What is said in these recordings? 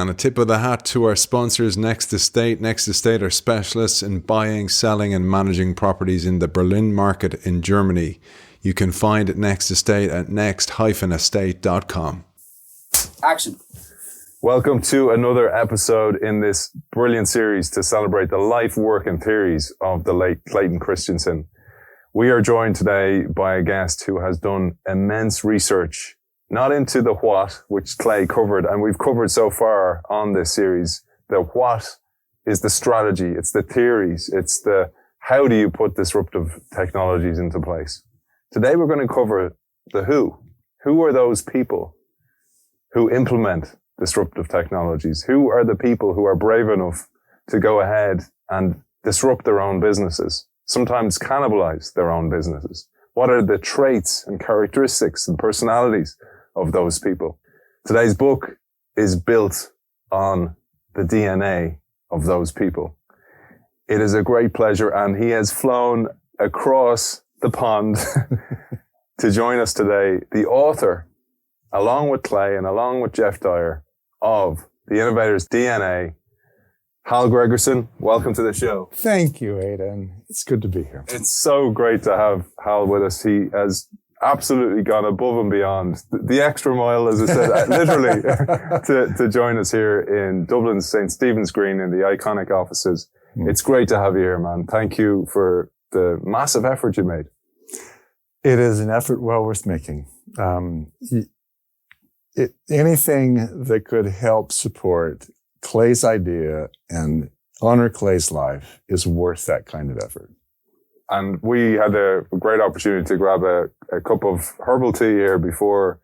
And a tip of the hat to our sponsors, Next Estate. Next Estate are specialists in buying, selling and managing properties in the Berlin market in Germany. You can find Next Estate at next-estate.com. Action. Welcome to another episode in this brilliant series to celebrate the life, work and theories of the late Clayton Christensen. We are joined today by a guest who has done immense research, not into the what, which Clay covered, and we've covered so far on this series. The what is the strategy, it's the theories, it's the how do you put disruptive technologies into place. Today we're going to cover the who. Who are those people who implement disruptive technologies? Who are the people who are brave enough to go ahead and disrupt their own businesses, sometimes cannibalize their own businesses? What are the traits and characteristics and personalities of those people? Today's book is built on the DNA of those people. It is a great pleasure, and he has flown across the pond to join us today, the author, along with Clay and along with Jeff Dyer, of The Innovator's DNA, Hal Gregersen. Welcome to the show. Thank you, Aidan. It's good to be here. It's so great to have Hal with us. He has absolutely gone above and beyond the extra mile, as I said, literally, to join us here in Dublin's St. Stephen's Green in the iconic offices. It's great to have you here, man. Thank you for the massive effort you made. It is an effort well worth making. Anything that could help support Clay's idea and honor Clay's life is worth that kind of effort. And we had a great opportunity to grab a cup of herbal tea here before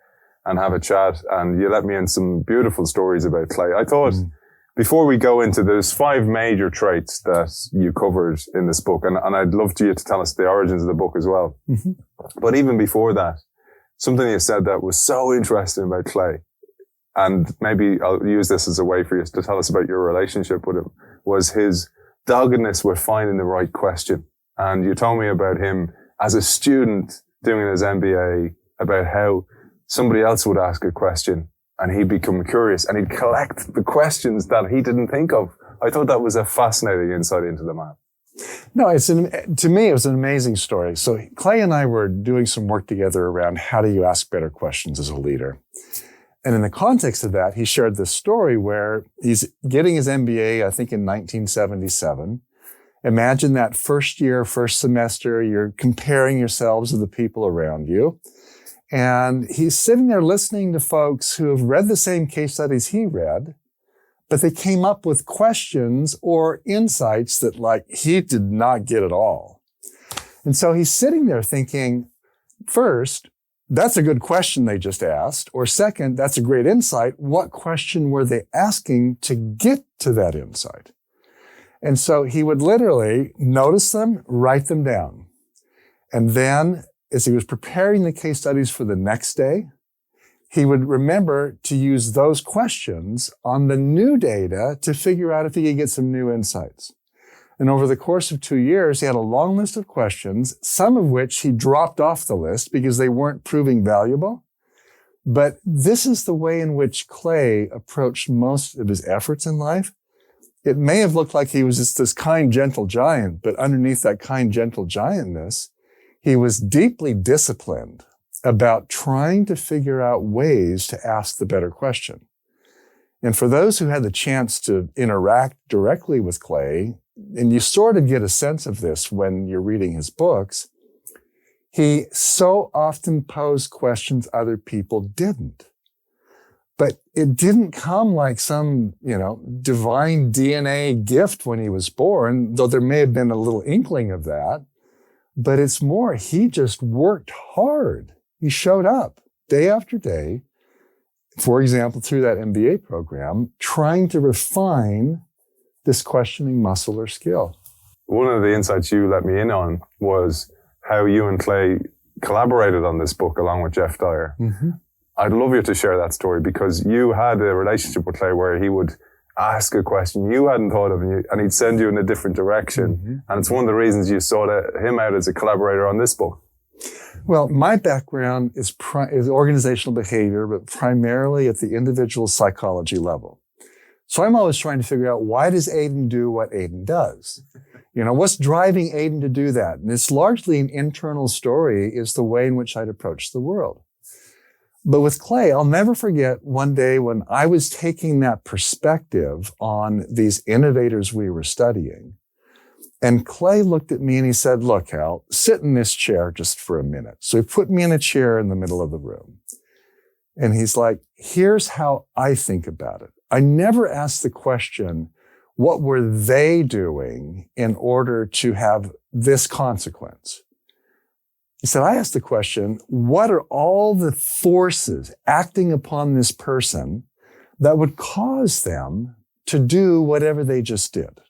and have a chat. And you let me in some beautiful stories about Clay. I thought before we go into, there's 5 major traits that you covered in this book. And I'd love you to tell us the origins of the book as well. Mm-hmm. But even before that, something you said that was so interesting about Clay, and maybe I'll use this as a way for you to tell us about your relationship with him, was his doggedness with finding the right question. And you told me about him as a student doing his MBA, about how somebody else would ask a question and he'd become curious and he'd collect the questions that he didn't think of. I thought that was a fascinating insight into the man. No, to me, it was an amazing story. So Clay and I were doing some work together around how do you ask better questions as a leader. And in the context of that, he shared this story where he's getting his MBA, I think in 1977. Imagine that first year, first semester, you're comparing yourselves to the people around you. And he's sitting there listening to folks who have read the same case studies he read, but they came up with questions or insights that he did not get at all. And so he's sitting there thinking, first, that's a good question they just asked. Or second, that's a great insight. What question were they asking to get to that insight? And so he would literally notice them, write them down. And then as he was preparing the case studies for the next day, he would remember to use those questions on the new data to figure out if he could get some new insights. And over the course of 2 years, he had a long list of questions, some of which he dropped off the list because they weren't proving valuable. But this is the way in which Clay approached most of his efforts in life. It may have looked like he was just this kind, gentle giant, but underneath that kind, gentle giantness, he was deeply disciplined about trying to figure out ways to ask the better question. And for those who had the chance to interact directly with Clay, and you sort of get a sense of this when you're reading his books, he so often posed questions other people didn't. But it didn't come like some, divine DNA gift when he was born, though there may have been a little inkling of that. But it's more, he just worked hard. He showed up day after day, for example, through that MBA program, trying to refine this questioning muscle or skill. One of the insights you let me in on was how you and Clay collaborated on this book along with Jeff Dyer. Mm-hmm. I'd love you to share that story because you had a relationship with Clay where he would ask a question you hadn't thought of and he'd send you in a different direction. Mm-hmm. And it's one of the reasons you sought him out as a collaborator on this book. Well, my background is organizational behavior, but primarily at the individual psychology level. So I'm always trying to figure out, why does Aidan do what Aidan does? What's driving Aidan to do that? And it's largely an internal story, is the way in which I'd approach the world. But with Clay, I'll never forget one day when I was taking that perspective on these innovators we were studying. And Clay looked at me and he said, look, Hal, sit in this chair just for a minute. So he put me in a chair in the middle of the room. And he's like, here's how I think about it. I never asked the question, what were they doing in order to have this consequence? He said, I asked the question, what are all the forces acting upon this person that would cause them to do whatever they just did?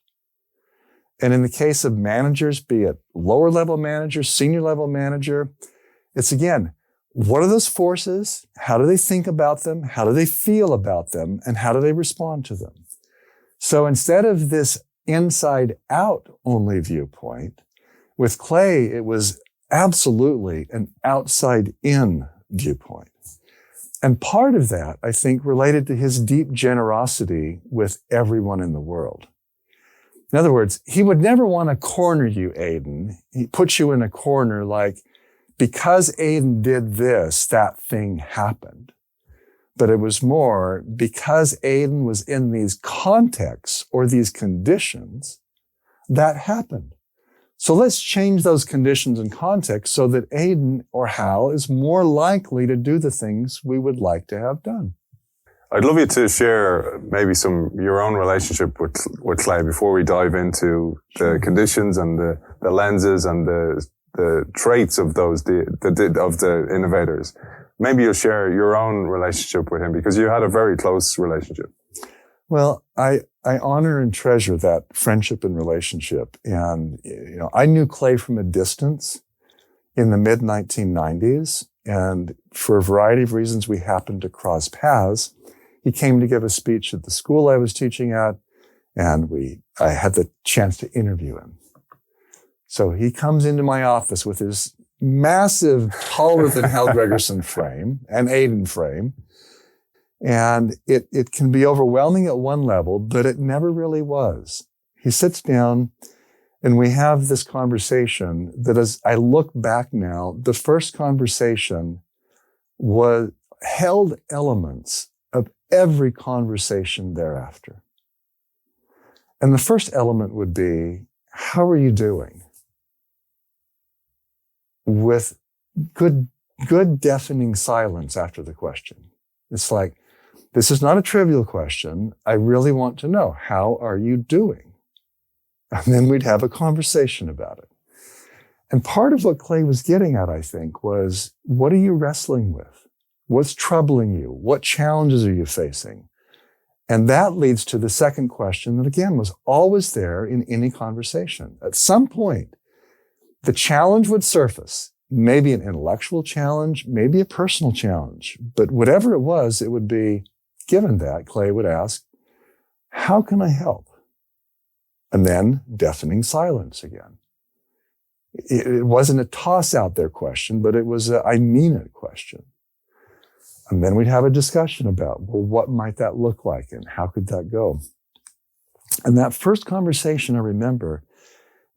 And in the case of managers, be it lower level manager, senior level manager, it's again, what are those forces? How do they think about them? How do they feel about them? And how do they respond to them? So instead of this inside out only viewpoint, with Clay, it was absolutely an outside in viewpoint. And part of that, I think, related to his deep generosity with everyone in the world. In other words, he would never want to corner you, Aidan. He puts you in a corner like, because Aidan did this, that thing happened. But it was more because Aidan was in these contexts or these conditions, that happened. So let's change those conditions and contexts so that Aidan or Hal is more likely to do the things we would like to have done. I'd love you to share maybe your own relationship with Clay before we dive into the conditions and the lenses and the traits of of the innovators. Maybe you'll share your own relationship with him because you had a very close relationship. Well, I honor and treasure that friendship and relationship. And, I knew Clay from a distance in the mid-1990s. And for a variety of reasons, we happened to cross paths. He came to give a speech at the school I was teaching at, and I had the chance to interview him. So he comes into my office with his massive, taller than Hal Gregersen frame, an Aidan frame. And it can be overwhelming at one level, but it never really was. He sits down and we have this conversation that, as I look back now, the first conversation held elements of every conversation thereafter. And the first element would be, how are you doing? With good deafening silence after the question. It's like, this is not a trivial question. I really want to know, how are you doing? And then we'd have a conversation about it. And part of what Clay was getting at, I think, was, what are you wrestling with? What's troubling you? What challenges are you facing? And that leads to the second question that, again, was always there in any conversation. At some point, the challenge would surface, maybe an intellectual challenge, maybe a personal challenge, but whatever it was, it would be, given that, Clay would ask, how can I help? And then deafening silence again. It wasn't a toss out there question, but it was a I mean it question. And then we'd have a discussion about, well, what might that look like and how could that go? And that first conversation, I remember,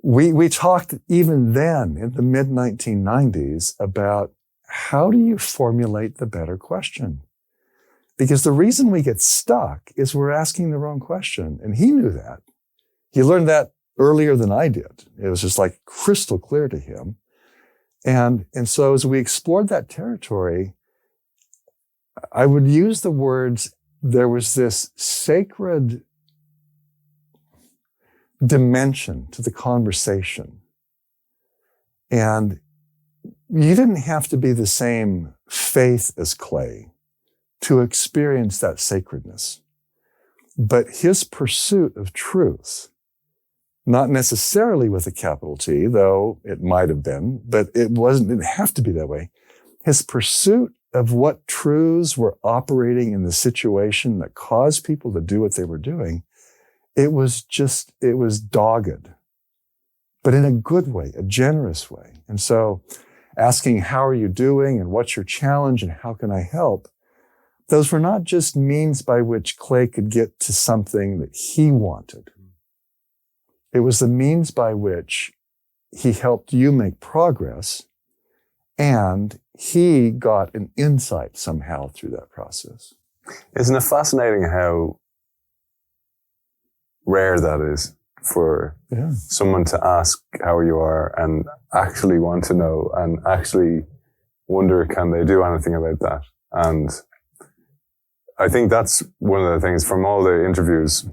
we talked even then in the mid-1990s about how do you formulate the better question? Because the reason we get stuck is we're asking the wrong question. And he knew that. He learned that earlier than I did. It was just like crystal clear to him. And so as we explored that territory, I would use the words, there was this sacred dimension to the conversation. And you didn't have to be the same faith as Clay to experience that sacredness. But his pursuit of truth, not necessarily with a capital T, though it might have been, but it didn't have to be that way. His pursuit of what truths were operating in the situation that caused people to do what they were doing, it was dogged, but in a good way, a generous way. And so asking, how are you doing and what's your challenge and how can I help? those were not just means by which Clay could get to something that he wanted. It was the means by which he helped you make progress, and he got an insight somehow through that process. Isn't it fascinating how rare that is for someone to ask how you are and actually want to know and actually wonder, can they do anything about that? And I think that's one of the things from all the interviews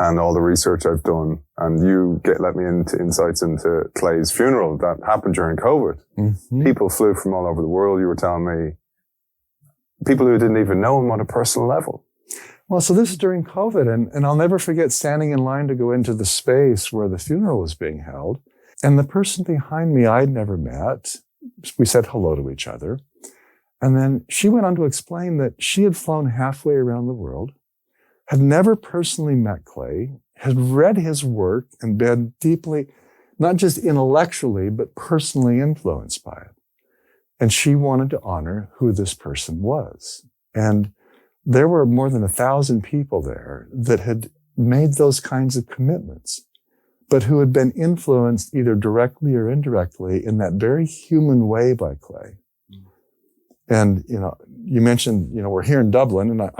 and all the research I've done, and you let me into insights into Clay's funeral that happened during COVID. Mm-hmm. People flew from all over the world. You were telling me people who didn't even know him on a personal level. Well, so this is during COVID, and I'll never forget standing in line to go into the space where the funeral was being held. And the person behind me I'd never met, we said hello to each other. And then she went on to explain that she had flown halfway around the world, had never personally met Clay, had read his work and been deeply, not just intellectually, but personally influenced by it. And she wanted to honor who this person was. And there were more than 1,000 people there that had made those kinds of commitments, but who had been influenced either directly or indirectly in that very human way by Clay. And, you mentioned, we're here in Dublin, and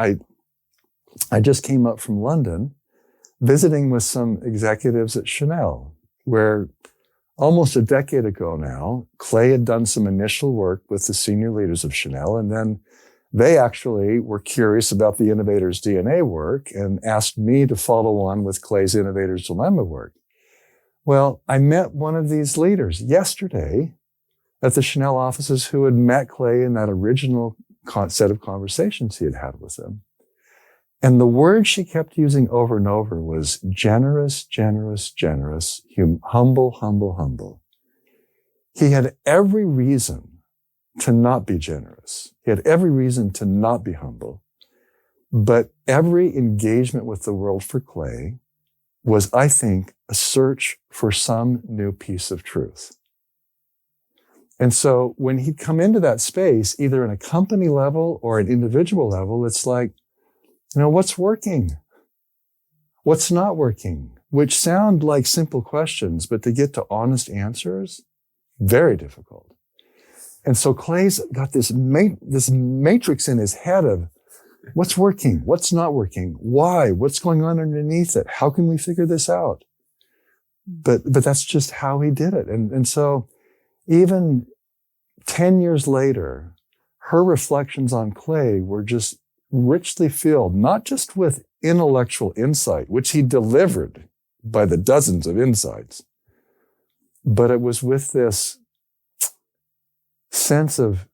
I just came up from London visiting with some executives at Chanel, where almost a decade ago now, Clay had done some initial work with the senior leaders of Chanel, and then they actually were curious about the Innovator's DNA work and asked me to follow on with Clay's Innovator's Dilemma work. Well, I met one of these leaders yesterday at the Chanel offices who had met Clay in that original set of conversations he had had with them. And the word she kept using over and over was generous, generous, generous, humble, humble, humble. He had every reason to not be generous. He had every reason to not be humble. But every engagement with the world for Clay was, I think, a search for some new piece of truth. And so when he'd come into that space, either in a company level or an individual level, it's like, what's working? What's not working? Which sound like simple questions, but to get to honest answers, very difficult. And so Clay's got this matrix in his head of what's working, what's not working, why, what's going on underneath it, how can we figure this out? But that's just how he did it. And so even 10 years later, her reflections on Clay were just richly filled, not just with intellectual insight, which he delivered by the dozens of insights, but it was with this sense of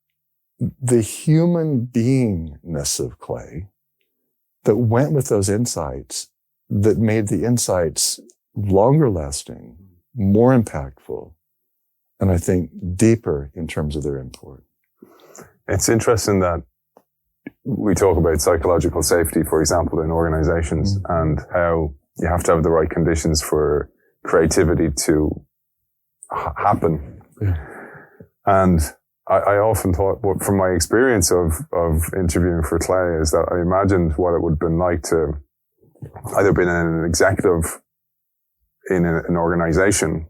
the human beingness of Clay that went with those insights, that made the insights longer lasting, more impactful, and I think deeper in terms of their import. It's interesting that we talk about psychological safety, for example, in organizations, and how you have to have the right conditions for creativity to happen. Yeah. And I often thought, from my experience of interviewing for Clay, is that I imagined what it would have been like to either been an executive in an organization,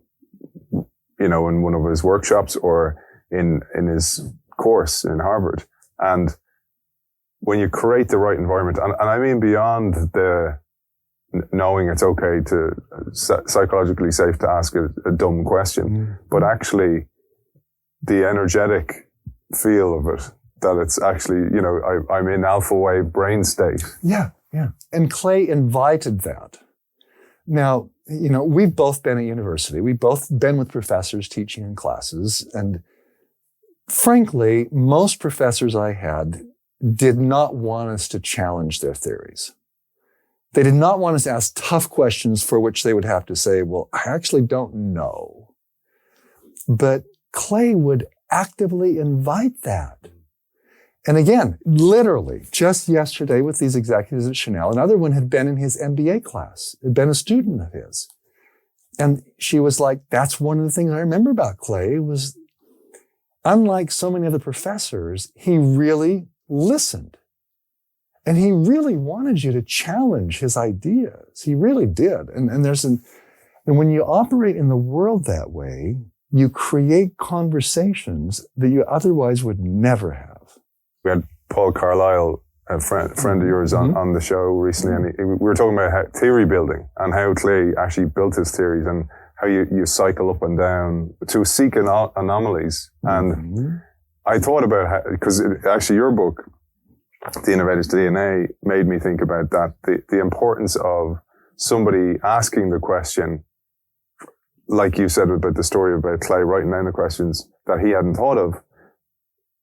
in one of his workshops or in his course in Harvard. And when you create the right environment, and I mean beyond the knowing it's okay to psychologically safe to ask a dumb question, but actually the energetic feel of it, that it's actually, I'm in alpha wave brain state. Yeah. And Clay invited that. Now, we've both been at university. We've both been with professors teaching in classes. And frankly, most professors I had did not want us to challenge their theories. They did not want us to ask tough questions for which they would have to say, well, I actually don't know. But Clay would actively invite that. And again, literally, just yesterday with these executives at Chanel, another one had been in his MBA class, had been a student of his. And she was like, that's one of the things I remember about Clay was, unlike so many other professors, he really listened. And he really wanted you to challenge his ideas. He really did. And when you operate in the world that way, you create conversations that you otherwise would never have. We had Paul Carlisle, a friend of yours, on the show recently, and we were talking about theory building and how Clay actually built his theories and how you cycle up and down to seek anomalies. And I thought about how, because actually your book, The Innovator's DNA, made me think about that, the importance of somebody asking the question, like you said about the story about Clay writing down the questions that he hadn't thought of.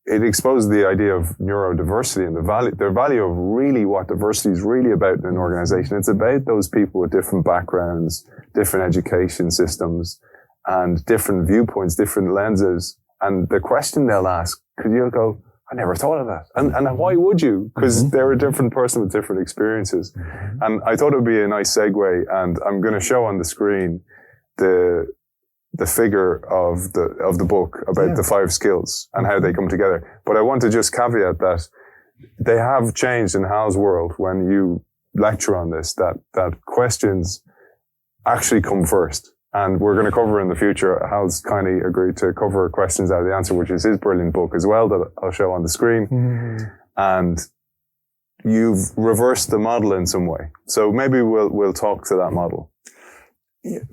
It exposed the idea of neurodiversity and the value of really what diversity is really about in an organization. It's about those people with different backgrounds, different education systems, and different viewpoints, different lenses. And the question they'll ask, could you go, I never thought of that. And why would you? Because they're a different person with different experiences. And I thought it would be a nice segue. And I'm going to show on the screen the figure of the book about the 5 skills and how they come together. But I want to just caveat that they have changed in Hal's world when you lecture on this, that questions actually come first. And we're going to cover in the future. Hal's kindly agreed to cover questions out of the answer, which is his brilliant book as well that I'll show on the screen. And you've reversed the model in some way. So maybe we'll talk to that model.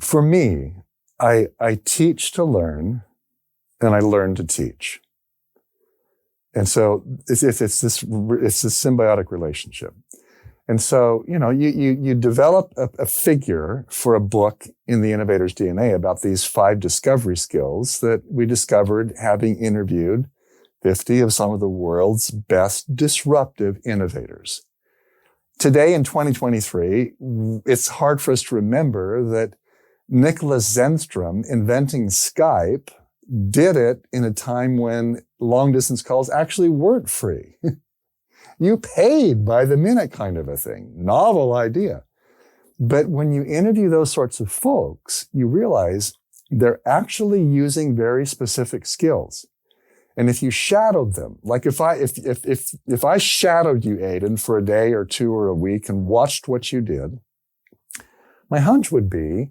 For me, I teach to learn, and I learn to teach. And so it's this symbiotic relationship. And so, you develop a figure for a book in the Innovator's DNA about these 5 discovery skills that we discovered having interviewed 50 of some of the world's best disruptive innovators. Today in 2023, it's hard for us to remember that Nicholas Zenstrom inventing Skype did it in a time when long-distance calls actually weren't free. You paid by the minute kind of a thing. Novel idea. But when you interview those sorts of folks, you realize they're actually using very specific skills. And if you shadowed them, like if I shadowed you, Aidan, for a day or 2 or a week and watched what you did, my hunch would be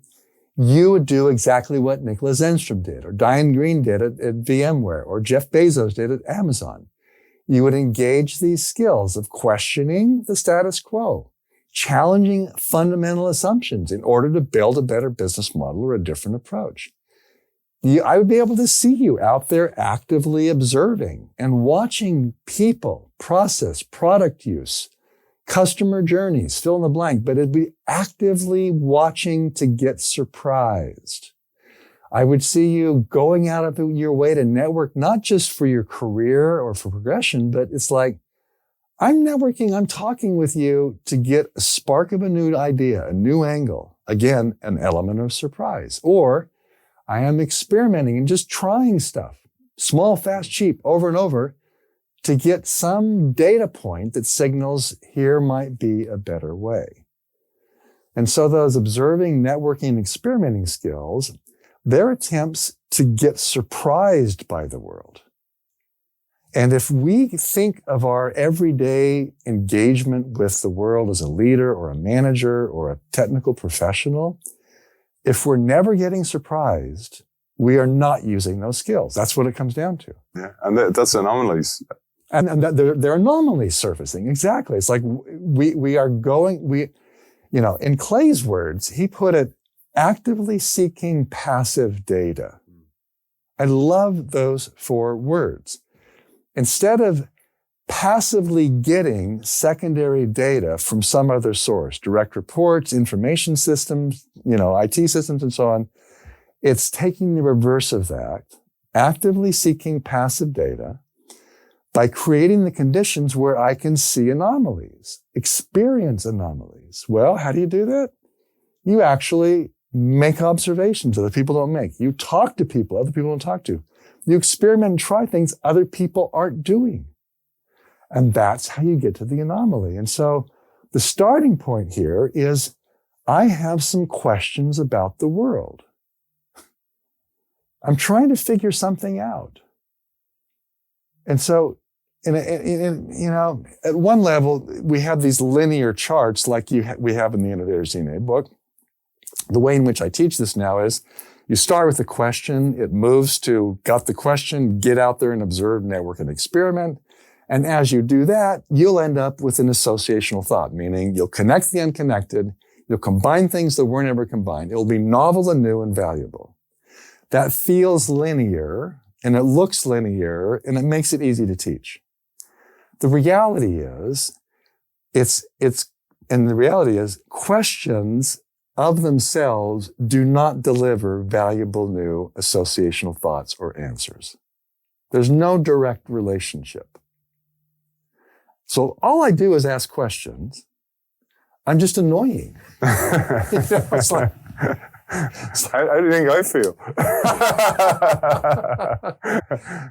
you would do exactly what Nicholas Zenstrom did, or Diane Green did at VMware, or Jeff Bezos did at Amazon. You would engage these skills of questioning the status quo, challenging fundamental assumptions in order to build a better business model or a different approach. I would be able to see you out there actively observing and watching people, process, product use, customer journeys, fill in the blank, but it'd be actively watching to get surprised. I would see you going out of your way to network, not just for your career or for progression, but it's like, I'm networking, I'm talking with you to get a spark of a new idea, a new angle. Again, an element of surprise. Or I am experimenting and just trying stuff, small, fast, cheap, over and over, to get some data point that signals here might be a better way. And so those observing, networking, and experimenting skills, they're attempts to get surprised by the world. And if we think of our everyday engagement with the world as a leader or a manager or a technical professional, if we're never getting surprised, we are not using those skills. That's what it comes down to. Yeah, and that's anomalies. And they're anomalies surfacing. Exactly. It's like we are going, in Clay's words, he put it, actively seeking passive data. I love those 4 words. Instead of passively getting secondary data from some other source, direct reports, information systems, IT systems and so on, it's taking the reverse of that, actively seeking passive data by creating the conditions where I can see anomalies, experience anomalies. Well, how do you do that? You actually make observations other people don't make. You talk to people other people don't talk to. You experiment and try things other people aren't doing. And that's how you get to the anomaly. And so the starting point here is I have some questions about the world. I'm trying to figure something out. And so at one level, we have these linear charts like we have in the Innovators DNA book. The way in which I teach this now is you start with a question, it moves to got the question, get out there and observe, network, and experiment. And as you do that, you'll end up with an associational thought, meaning you'll connect the unconnected, you'll combine things that weren't ever combined. It'll be novel and new and valuable. That feels linear, and it looks linear, and it makes it easy to teach. The reality is, questions of themselves do not deliver valuable new associational thoughts or answers. There's no direct relationship. So all I do is ask questions. I'm just annoying. It's like, how do you think I feel?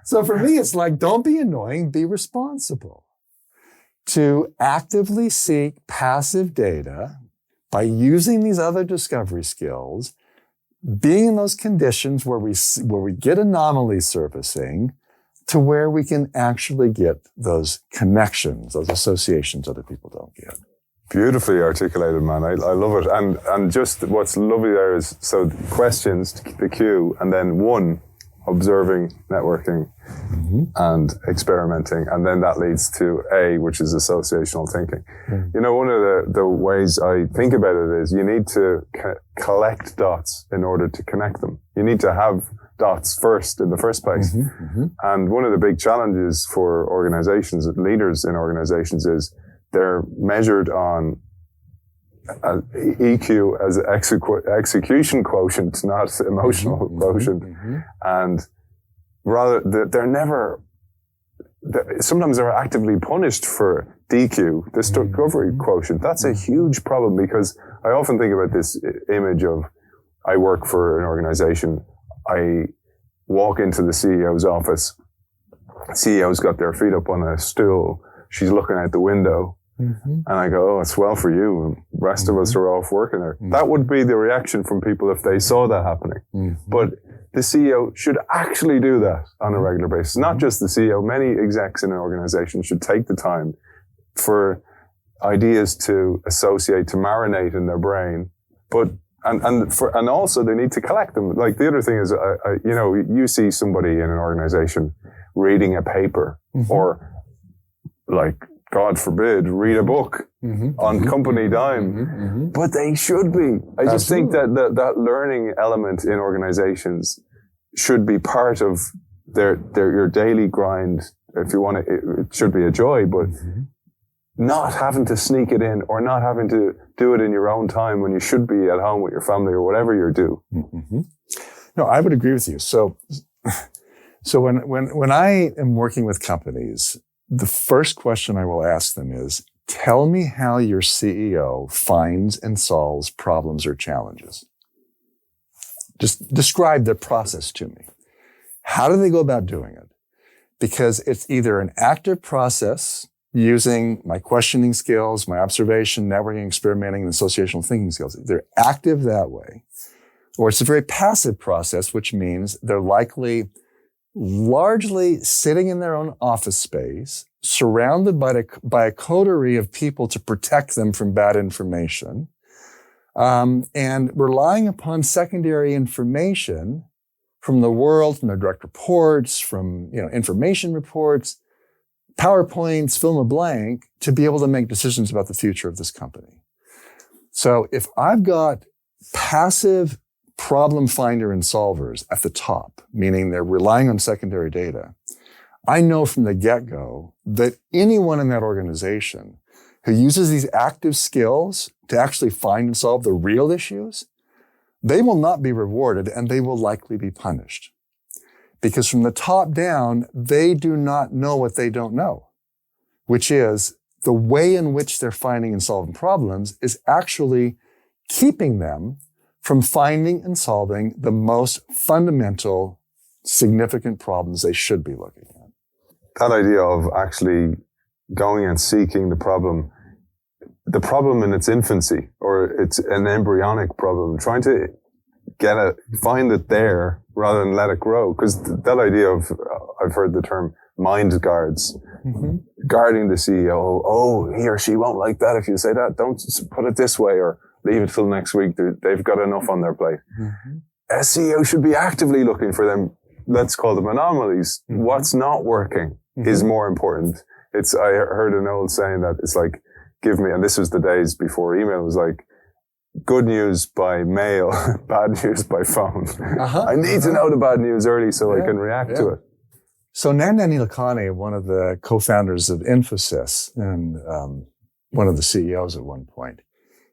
So for me, it's like, don't be annoying, be responsible. To actively seek passive data by using these other discovery skills, being in those conditions where we get anomalies surfacing to where we can actually get those connections, those associations other people don't get. Beautifully articulated, man. I love it. And just what's lovely there is, so questions, the cue, and then one, observing, networking, and experimenting. And then that leads to A, which is associational thinking. You know, one of the ways I think about it is you need to collect dots in order to connect them. You need to have dots first in the first place. And one of the big challenges for organizations, leaders in organizations, is they're measured on EQ as execution quotient, not emotional quotient. And rather, sometimes they're actively punished for DQ, discovery quotient. That's a huge problem, because I often think about this image of, I work for an organization, I walk into the CEO's office, CEO's got their feet up on a stool, she's looking out the window, and I go, oh, it's well for you. And the rest of us are off working there. That would be the reaction from people if they saw that happening. But the CEO should actually do that on a regular basis. Not just the CEO. Many execs in an organization should take the time for ideas to associate, to marinate in their brain. But and also they need to collect them. Like, the other thing is, you see somebody in an organization reading a paper, or, like, God forbid, read a book on company dime. But they should be. I just think that learning element in organizations should be part of your daily grind. If you want it should be a joy, but not having to sneak it in, or not having to do it in your own time when you should be at home with your family or whatever you're doing. No, I would agree with you. So when I am working with companies, the first question I will ask them is, tell me how your CEO finds and solves problems or challenges. Just describe their process to me. How do they go about doing it? Because it's either an active process using my questioning skills, my observation, networking, experimenting, and associational thinking skills. They're active that way. Or it's a very passive process, which means they're likely largely sitting in their own office space, surrounded by a coterie of people to protect them from bad information, and relying upon secondary information from the world, from their direct reports, from information reports, PowerPoints, fill in the blank, to be able to make decisions about the future of this company. So if I've got passive problem finder and solvers at the top, meaning they're relying on secondary data, I know from the get-go that anyone in that organization who uses these active skills to actually find and solve the real issues, they will not be rewarded, and they will likely be punished. Because from the top down, they do not know what they don't know, which is the way in which they're finding and solving problems is actually keeping them from finding and solving the most fundamental, significant problems they should be looking at. That idea of actually going and seeking the problem in its infancy, or it's an embryonic problem, trying to find it there rather than let it grow. Because that idea of, I've heard the term mind guards, guarding the CEO. Oh, he or she won't like that if you say that. Don't put it this way, or leave it till next week. They've got enough on their plate. A CEO should be actively looking for them, let's call them anomalies. What's not working is more important. I heard an old saying that it's like, give me, and this was the days before email, was like, good news by mail, bad news by phone. I need to know the bad news early so I can react to it. So Nandan Nilekani, one of the co-founders of Infosys and one of the CEOs at one point,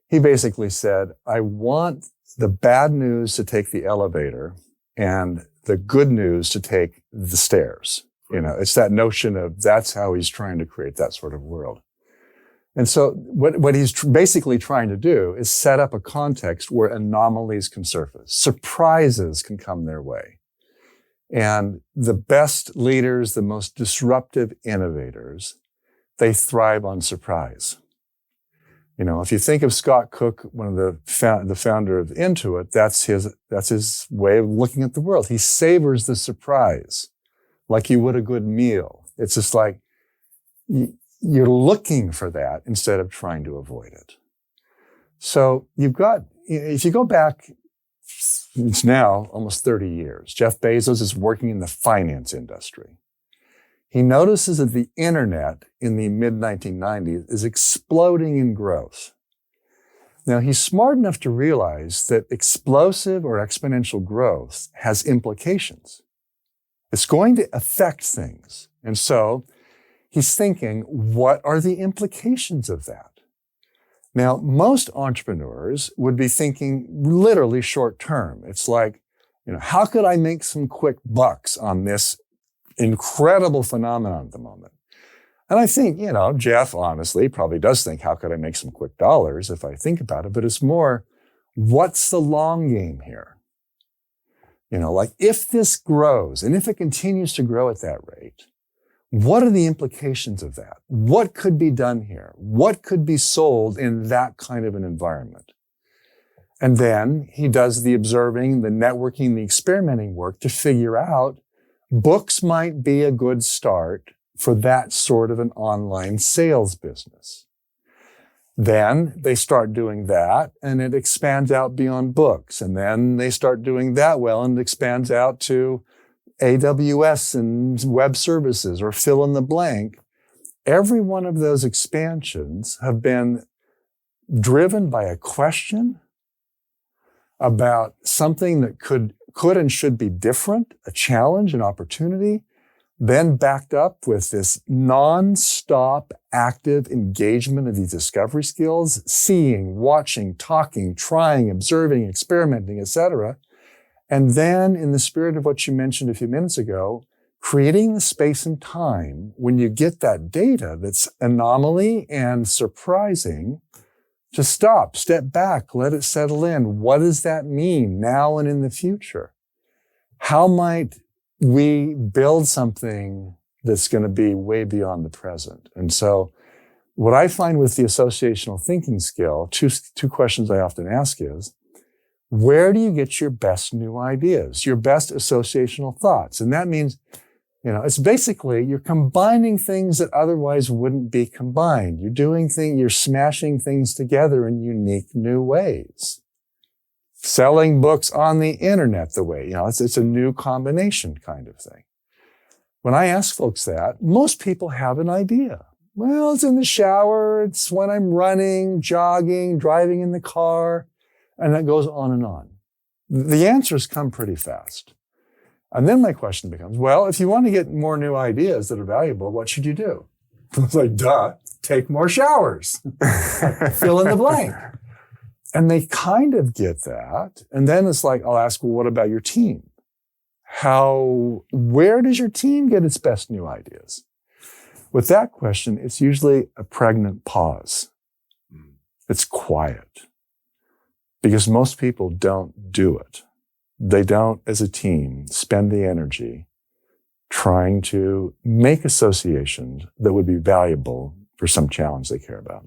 he basically said, I want the bad news to take the elevator and the good news to take the stairs. It's that notion of that's how he's trying to create that sort of world. And so what he's basically trying to do is set up a context where anomalies can surface, surprises can come their way. And the best leaders, the most disruptive innovators, they thrive on surprise. If you think of Scott Cook, one of the founder of Intuit, that's his way of looking at the world. He savors the surprise like you would a good meal. It's just like you're looking for that instead of trying to avoid it. So if you go back, it's now almost 30 years. Jeff Bezos is working in the finance industry. He notices that the internet in the mid-1990s is exploding in growth. Now, he's smart enough to realize that explosive or exponential growth has implications. It's going to affect things. And so he's thinking, what are the implications of that? Now, most entrepreneurs would be thinking literally short term. It's like, how could I make some quick bucks on this incredible phenomenon at the moment? And I think, Jeff honestly probably does think, how could I make some quick dollars if I think about it? But it's more, what's the long game here? Like if this grows and if it continues to grow at that rate, what are the implications of that? What could be done here? What could be sold in that kind of an environment? And then he does the observing, the networking, the experimenting work to figure out books might be a good start for that sort of an online sales business. Then they start doing that and it expands out beyond books. And then they start doing that well and it expands out to AWS and web services or fill in the blank. Every one of those expansions have been driven by a question about something that could and should be different, a challenge, an opportunity, then backed up with this non-stop active engagement of these discovery skills, seeing, watching, talking, trying, observing, experimenting, etc. And then in the spirit of what you mentioned a few minutes ago, creating the space and time when you get that data that's anomaly and surprising to stop, step back, let it settle in. What does that mean now and in the future? How might we build something that's going to be way beyond the present? And so what I find with the associational thinking skill, two questions I often ask is, where do you get your best new ideas, your best associational thoughts? And that means, it's basically you're combining things that otherwise wouldn't be combined. You're smashing things together in unique new ways. Selling books on the internet the way, it's a new combination kind of thing. When I ask folks that, most people have an idea. Well, it's in the shower. It's when I'm running, jogging, driving in the car, and that goes on and on. The answers come pretty fast. And then my question becomes, well, if you want to get more new ideas that are valuable, what should you do? It's like, take more showers. Fill in the blank. And they kind of get that. And then it's like, I'll ask, well, what about your team? Where does your team get its best new ideas? With that question, it's usually a pregnant pause. It's quiet. Because most people don't do it. They don't, as a team, spend the energy trying to make associations that would be valuable for some challenge they care about.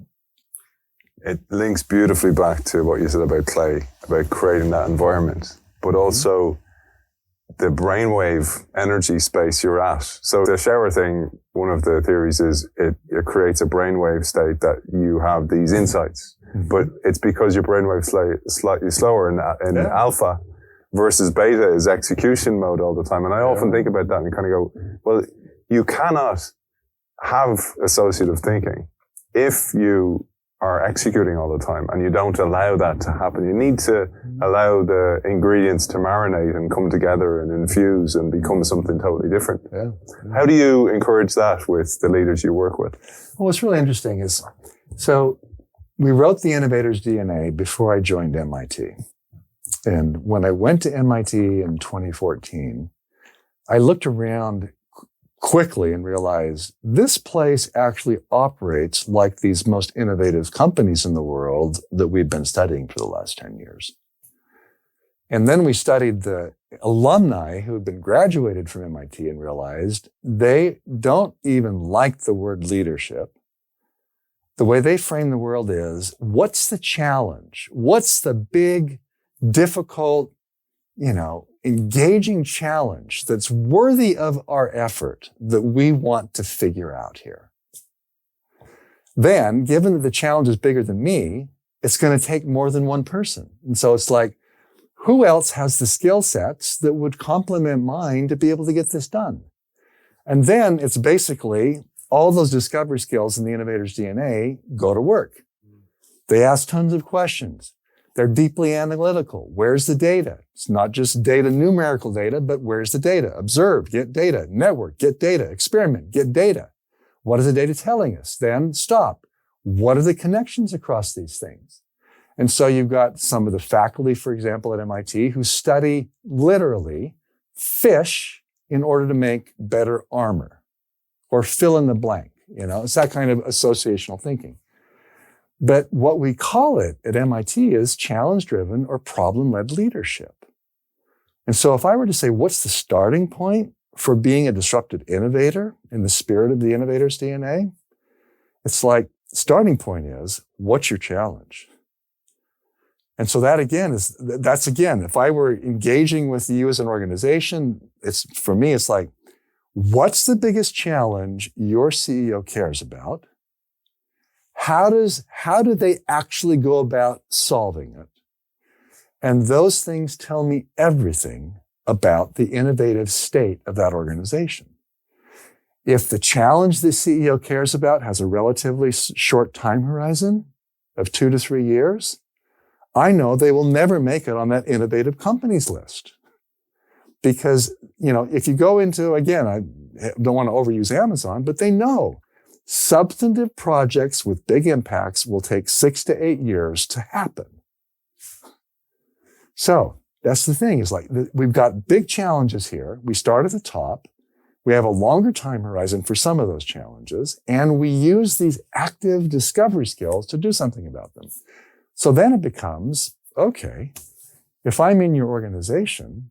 It links beautifully back to what you said about Clay, about creating that environment, but also the brainwave energy space you're at. So the shower thing, one of the theories is it creates a brainwave state that you have these insights, but it's because your brainwave's slightly slower in alpha versus beta is execution mode all the time. And I often think about that and kind of go, well, you cannot have associative thinking if you are executing all the time and you don't allow that to happen. You need to allow the ingredients to marinate and come together and infuse and become something totally different. Yeah. How do you encourage that with the leaders you work with? Well, what's really interesting is, so we wrote the Innovator's DNA before I joined MIT. And when I went to MIT in 2014, I looked around quickly and realized this place actually operates like these most innovative companies in the world that we've been studying for the last 10 years. And then we studied the alumni who had been graduated from MIT and realized they don't even like the word leadership. The way they frame the world is, what's the challenge? What's the big, difficult, engaging challenge that's worthy of our effort that we want to figure out here? Then, given that the challenge is bigger than me, it's going to take more than one person. And so it's like, who else has the skill sets that would complement mine to be able to get this done? And then it's basically all those discovery skills in the innovator's DNA go to work. They ask tons of questions. They're deeply analytical. Where's the data? It's not just data, numerical data, but where's the data? Observe, get data. Network, get data. Experiment, get data. What is the data telling us? Then stop. What are the connections across these things? And so you've got some of the faculty, for example, at MIT who study literally fish in order to make better armor or fill in the blank. It's that kind of associational thinking. But what we call it at MIT is challenge-driven or problem-led leadership. And so if I were to say, what's the starting point for being a disruptive innovator in the spirit of the innovator's DNA? It's like, starting point is, what's your challenge? And so that's again, if I were engaging with you as an organization, for me, it's like, what's the biggest challenge your CEO cares about? How do they actually go about solving it? And those things tell me everything about the innovative state of that organization. If the challenge the CEO cares about has a relatively short time horizon of 2 to 3 years, I know they will never make it on that innovative companies list. Because, if you go into, again, I don't want to overuse Amazon, but they know substantive projects with big impacts will take 6 to 8 years to happen. So that's the thing, is like, we've got big challenges here. We start at the top. We have a longer time horizon for some of those challenges, and we use these active discovery skills to do something about them. So then it becomes, okay, if I'm in your organization,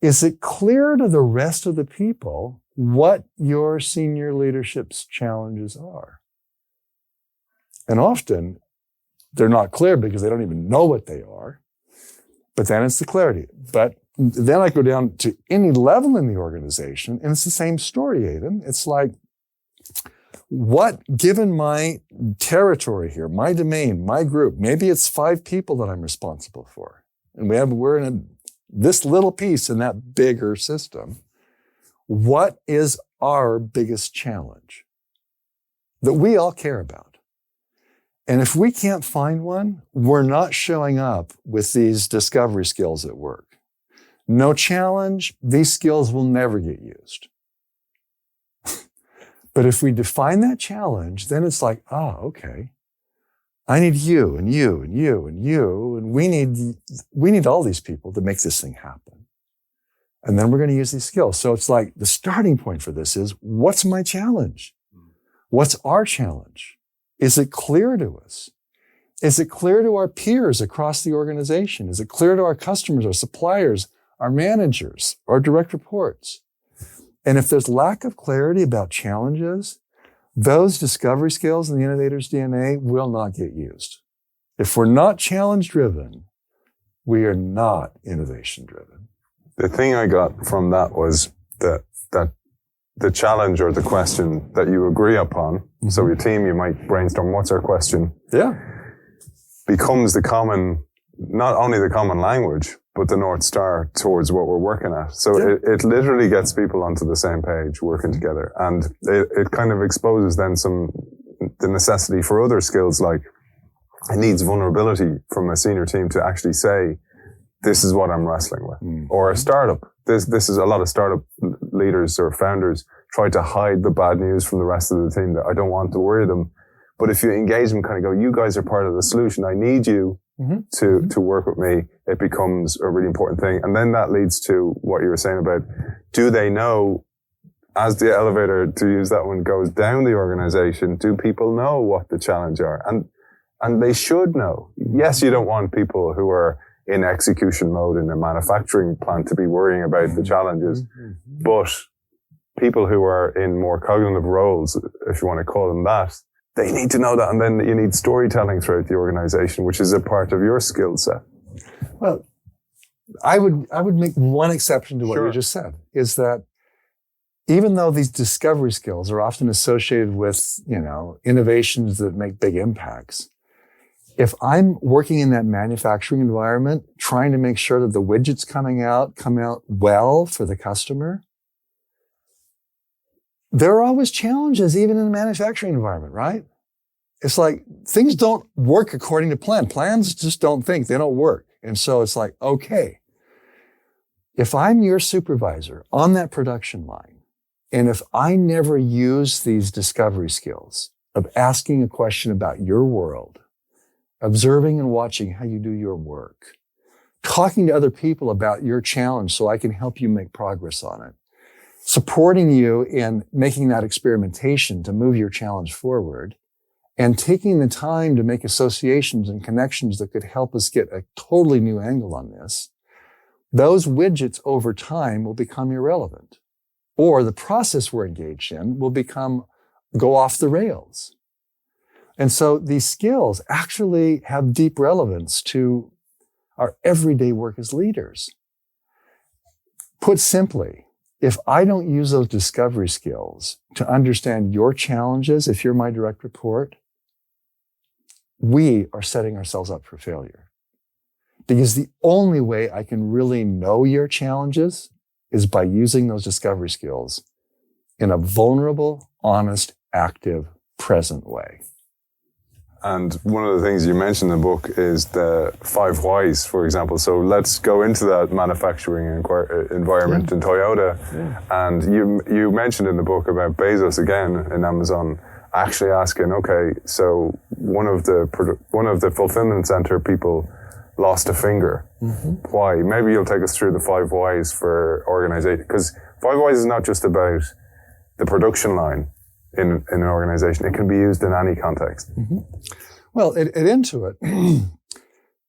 is it clear to the rest of the people what your senior leadership's challenges are? And often they're not clear because they don't even know what they are. But then it's the clarity. But then I go down to any level in the organization, and it's the same story, Aidan. It's like, what, given my territory here, my domain, my group, maybe it's 5 people that I'm responsible for. And we're in this little piece in that bigger system. What is our biggest challenge that we all care about? And if we can't find one, we're not showing up with these discovery skills at work. No challenge, these skills will never get used. But if we define that challenge, then it's like, okay, I need you and you and you and you, and we need all these people to make this thing happen. And then we're going to use these skills. So it's like, the starting point for this is, what's my challenge? What's our challenge? Is it clear to us? Is it clear to our peers across the organization? Is it clear to our customers, our suppliers, our managers, our direct reports? And if there's lack of clarity about challenges, those discovery skills in the innovator's DNA will not get used. If we're not challenge-driven, we are not innovation-driven. The thing I got from that was that the challenge or the question that you agree upon, so your team, you might brainstorm, what's our question? Yeah. Becomes the common, not only the common language, but the North Star towards what we're working at. So it literally gets people onto the same page, working together. And it kind of exposes then the necessity for other skills, like it needs vulnerability from a senior team to actually say, this is what I'm wrestling with. Or a startup. This is a lot of startup leaders or founders try to hide the bad news from the rest of the team that I don't want to worry them. But if you engage them, kind of go, you guys are part of the solution. I need you to work with me. It becomes a really important thing. And then that leads to what you were saying about, do they know, as the elevator, to use that one, goes down the organization, do people know what the challenges are? And they should know. Yes, you don't want people who are in execution mode in a manufacturing plant to be worrying about the challenges. But people who are in more cognitive roles, if you want to call them that, they need to know that. And then you need storytelling throughout the organization, which is a part of your skill set. Well, I would make one exception to what you just said, is that even though these discovery skills are often associated with, innovations that make big impacts, if I'm working in that manufacturing environment, trying to make sure that the widgets come out well for the customer, there are always challenges even in the manufacturing environment, right? It's like things don't work according to plan. Plans just don't think, they don't work. And so it's like, okay, if I'm your supervisor on that production line, and if I never use these discovery skills of asking a question about your world, observing and watching how you do your work, talking to other people about your challenge so I can help you make progress on it, supporting you in making that experimentation to move your challenge forward, and taking the time to make associations and connections that could help us get a totally new angle on this, those widgets over time will become irrelevant. Or the process we're engaged in will go off the rails. And so these skills actually have deep relevance to our everyday work as leaders. Put simply, if I don't use those discovery skills to understand your challenges, if you're my direct report, we are setting ourselves up for failure. Because the only way I can really know your challenges is by using those discovery skills in a vulnerable, honest, active, present way. And one of the things you mentioned in the book is the 5 whys, for example. So let's go into that manufacturing environment in Toyota. Yeah. And you mentioned in the book about Bezos again in Amazon actually asking, okay, so one of the fulfillment center people lost a finger. Why? Maybe you'll take us through the 5 whys for organization, because 5 whys is not just about the production line in an organization. It can be used in any context. Well, at Intuit,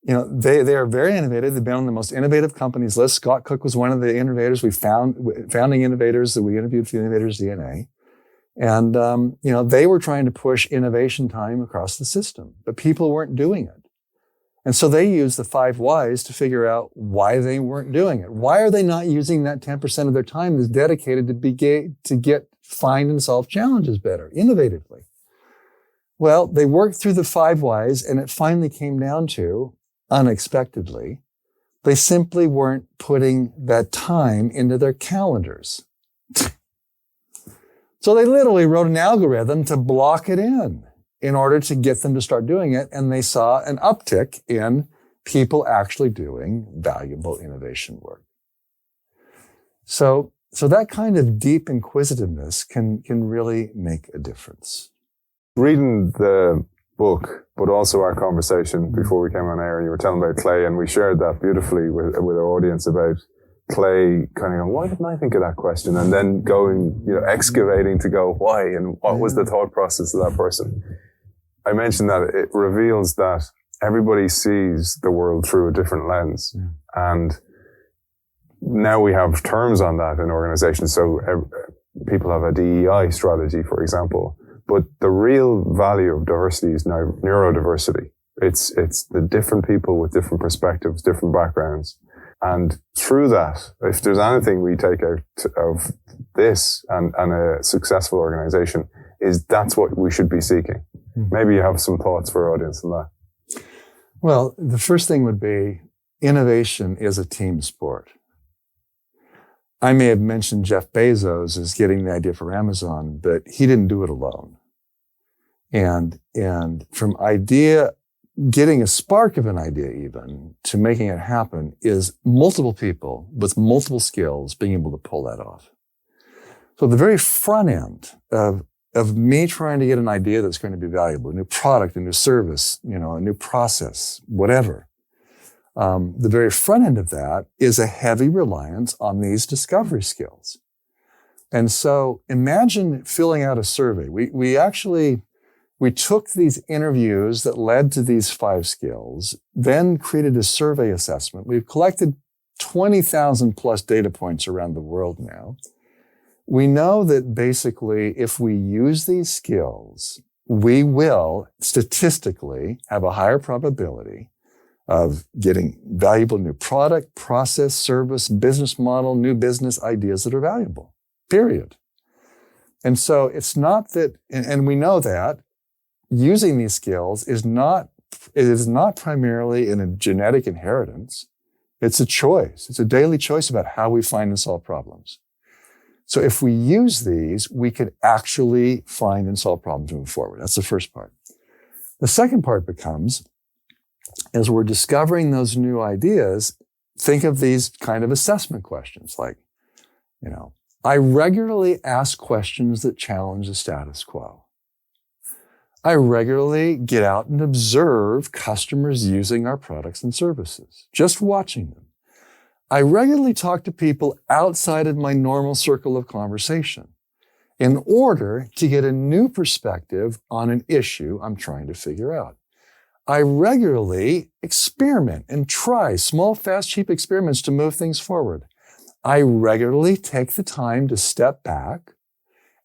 they are very innovative. They've been on the most innovative companies list. Scott Cook was one of the innovators. Founding innovators that we interviewed for the Innovators DNA. And, they were trying to push innovation time across the system, but people weren't doing it. And so they used the 5 whys to figure out why they weren't doing it. Why are they not using that 10% of their time that's dedicated to find and solve challenges better, innovatively? Well, they worked through the 5 whys, and it finally came down to, unexpectedly, they simply weren't putting that time into their calendars. So they literally wrote an algorithm to block it in order to get them to start doing it. And they saw an uptick in people actually doing valuable innovation work. So that kind of deep inquisitiveness can really make a difference. Reading the book, but also our conversation before we came on air, you were telling about Clay, and we shared that beautifully with our audience about Clay kind of going, why didn't I think of that question? And then going, excavating to go, why? And what was the thought process of that person? I mentioned that it reveals that everybody sees the world through a different lens. And now we have terms on that in organizations. So people have a DEI strategy, for example. But the real value of diversity is now neurodiversity. It's the different people with different perspectives, different backgrounds. And through that, if there's anything we take out of this and a successful organization, is that's what we should be seeking. Maybe you have some thoughts for our audience on that. Well, the first thing would be innovation is a team sport. I may have mentioned Jeff Bezos as getting the idea for Amazon, but he didn't do it alone. And from idea, getting a spark of an idea even to making it happen is multiple people with multiple skills being able to pull that off. So the very front end of me trying to get an idea that's going to be valuable, a new product, a new service, a new process, whatever. The very front end of that is a heavy reliance on these discovery skills. And so imagine filling out a survey. We took these interviews that led to these 5 skills, then created a survey assessment. We've collected 20,000 plus data points around the world now. We know that basically if we use these skills, we will statistically have a higher probability of getting valuable new product, process, service, business model, new business ideas that are valuable, period. And so it's not that, and we know that, using these skills is not primarily in a genetic inheritance. It's a choice. It's a daily choice about how we find and solve problems. So if we use these, we could actually find and solve problems moving forward. That's the first part. The second part becomes, as we're discovering those new ideas, think of these kind of assessment questions like, I regularly ask questions that challenge the status quo. I regularly get out and observe customers using our products and services, just watching them. I regularly talk to people outside of my normal circle of conversation in order to get a new perspective on an issue I'm trying to figure out. I regularly experiment and try small, fast, cheap experiments to move things forward. I regularly take the time to step back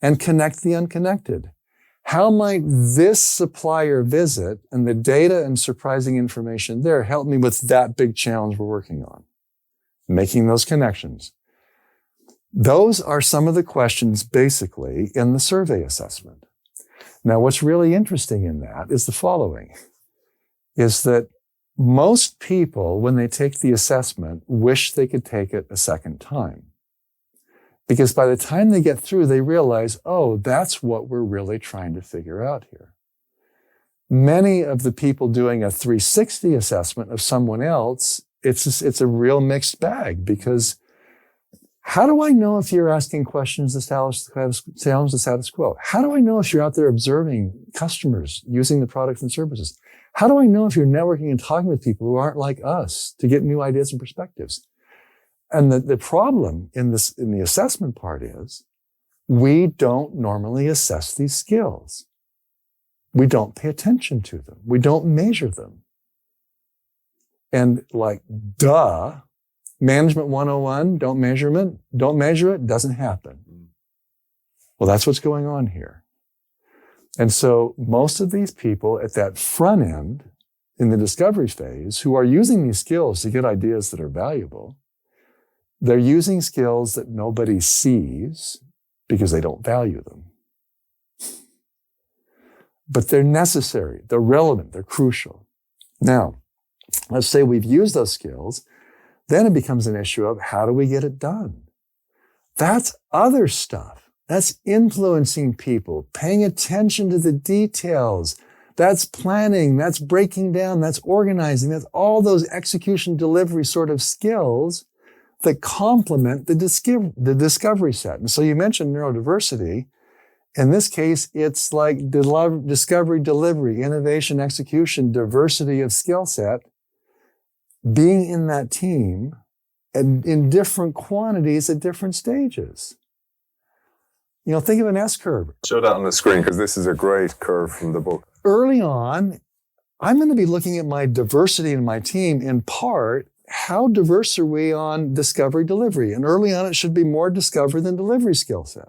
and connect the unconnected. How might this supplier visit and the data and surprising information there help me with that big challenge we're working on? Making those connections. Those are some of the questions basically in the survey assessment. Now, what's really interesting in that is the following, is that most people, when they take the assessment, wish they could take it a second time. Because by the time they get through, they realize, oh, that's what we're really trying to figure out here. Many of the people doing a 360 assessment of someone else, it's a real mixed bag, because how do I know if you're asking questions that challenge the status quo? How do I know if you're out there observing customers using the products and services? How do I know if you're networking and talking with people who aren't like us to get new ideas and perspectives? And the problem in the assessment part is we don't normally assess these skills. We don't pay attention to them. We don't measure them. And Management 101, don't measure it, doesn't happen. Well, that's what's going on here. And so most of these people at that front end in the discovery phase who are using these skills to get ideas that are valuable, they're using skills that nobody sees because they don't value them. But they're necessary, they're relevant, they're crucial. Now, let's say we've used those skills, then it becomes an issue of how do we get it done? That's other stuff. That's influencing people, paying attention to the details. That's planning, that's breaking down, that's organizing, that's all those execution delivery sort of skills that complement the discovery set. And so you mentioned neurodiversity. In this case, it's like discovery, delivery, innovation, execution, diversity of skill set, being in that team and in different quantities at different stages. Think of an S-curve. Show that on the screen, because this is a great curve from the book. Early on, I'm going to be looking at my diversity in my team in part, how diverse are we on discovery delivery? And early on, it should be more discovery than delivery skill set.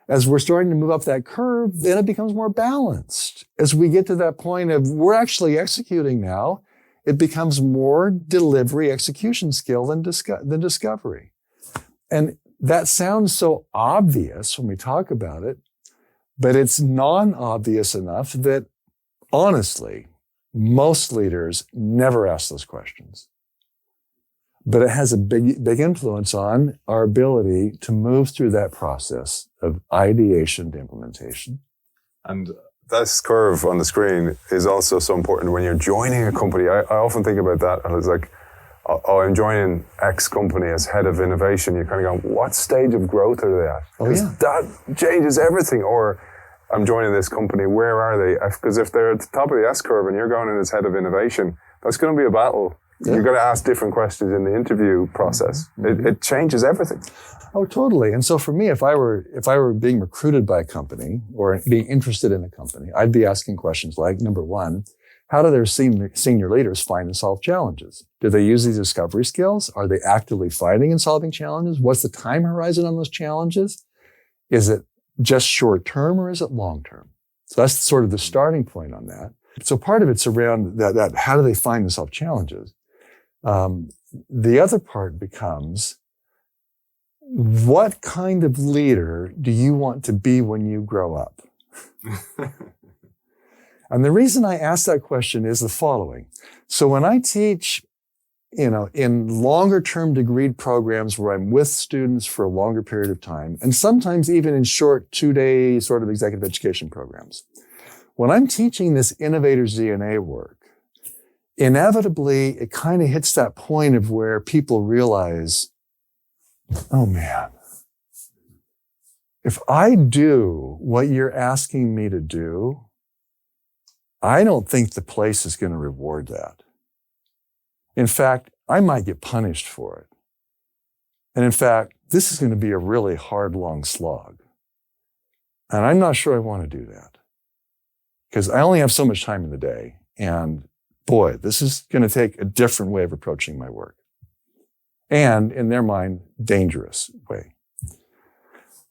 As we're starting to move up that curve, then it becomes more balanced. As we get to that point of we're actually executing now, it becomes more delivery execution skill than discovery. And that sounds so obvious when we talk about it, but it's non-obvious enough that, honestly, most leaders never ask those questions. But it has a big influence on our ability to move through that process of ideation to implementation. And this curve on the screen is also so important when you're joining a company. I often think about that. I was like, oh, I'm joining X company as head of innovation. You're kind of going, what stage of growth are they at? Because that changes everything. Or I'm joining this company, where are they? Because if they're at the top of the S-curve and you're going in as head of innovation, that's going to be a battle. Yeah. You've got to ask different questions in the interview process. Mm-hmm. It changes everything. Oh, totally. And so for me, if I were being recruited by a company or being interested in a company, I'd be asking questions like, number one, how do their senior leaders find and solve challenges? Do they use these discovery skills? Are they actively finding and solving challenges? What's the time horizon on those challenges? Is it just short term or is it long term? So that's sort of the starting point on that. So part of it's around that how do they find and solve challenges? The other part becomes, what kind of leader do you want to be when you grow up? And the reason I ask that question is the following. So when I teach, in longer term degreed programs where I'm with students for a longer period of time, and sometimes even in short 2-day sort of executive education programs, when I'm teaching this Innovator's DNA work, inevitably, it kind of hits that point of where people realize, oh man, if I do what you're asking me to do, I don't think the place is going to reward that. In fact, I might get punished for it. And in fact, this is going to be a really hard, long slog. And I'm not sure I want to do that because I only have so much time in the day. And boy, this is going to take a different way of approaching my work. And in their mind, dangerous way.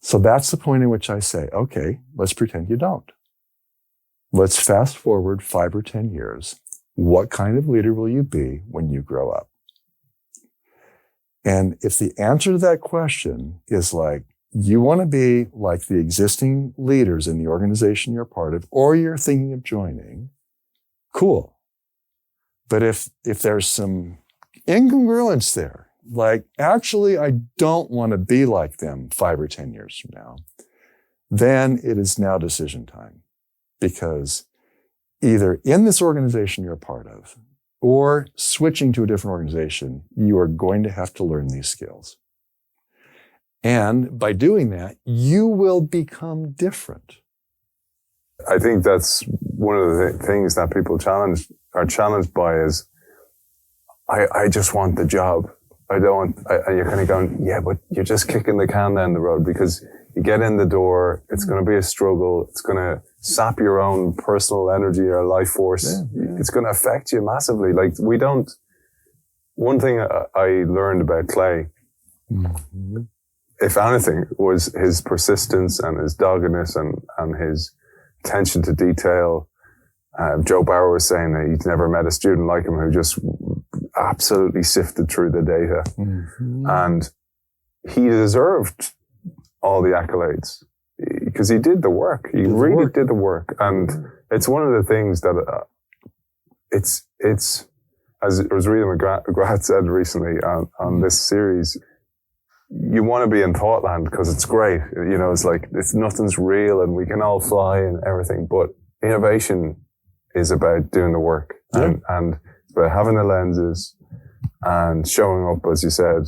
So that's the point in which I say, okay, let's pretend you don't. Let's fast forward 5 or 10 years. What kind of leader will you be when you grow up? And if the answer to that question is like, you want to be like the existing leaders in the organization you're part of, or you're thinking of joining, cool. But if there's some incongruence there, like, actually, I don't want to be like them 5 or 10 years from now, then it is now decision time. Because either in this organization you're a part of, or switching to a different organization, you are going to have to learn these skills. And by doing that, you will become different. I think that's one of the things that people are challenged by is, I just want the job. I don't want, and you're kind of going, yeah, but you're just kicking the can down the road because you get in the door, it's going to be a struggle. It's going to sap your own personal energy or life force. Yeah. It's going to affect you massively. Like one thing I learned about Clay, if anything, was his persistence and his doggedness and his attention to detail. Joe Bauer was saying that he'd never met a student like him who just absolutely sifted through the data. Mm-hmm. And he deserved all the accolades because he did the work. He really did the work. And it's one of the things that it's as Rita McGrath said recently on this series, you want to be in Thoughtland because it's great. It's like, nothing's real and we can all fly and everything. But innovation is about doing the work and it's about having the lenses and showing up, as you said.